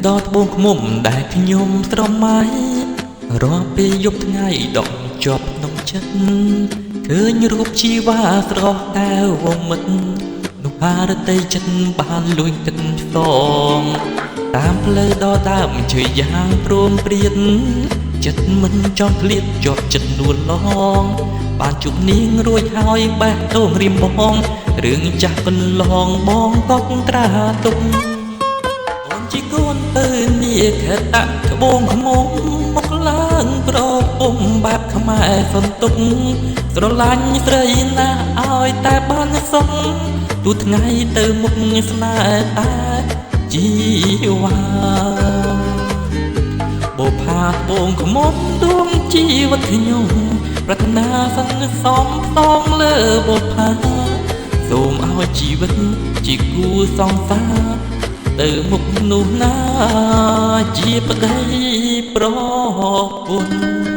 ដល់ត្បូងឃ្មុំដែលខ្ញុំស្រមៃរាល់ពេលយប់ថ្ងៃដកជាប់ក្នុងចិត្តឃើញរូបជីវ៉ាស្រស់តែវងមិត្តនោះហារតីចិត្តបានលួចទឹកសងតាមផ្លូវដ៏ដើមជួយយ៉ាងព្រមព្រៀនចិត្តមិនចង់ឃ្លាតជាប់ចិត្តនួនឡងបានជួបនាងរួចហើយបេះដូងរៀមបងរឿងចាស់កន្លងបងកត់ត្រាទុកអូនជីកូនទៅនេះខេតត្បូងខ្មុំមកឡើងប្រពុំបែបខ្មែរសន្ទុកស្រឡាញ់ស្រីណាឲ្យតែបានសុខទូថ្ងៃទៅមុខស្នេហ៍តែជីវ៉ាបុផាត្បូងខ្មុំដួងជីវិតខ្ញុំប្រាថ្នាសន្និសងផ្សងលើបុផាសូមឲ្យជីវិតជាគូសង្សារទៅមុខនោះណាជាប្តីប្រពន្ធ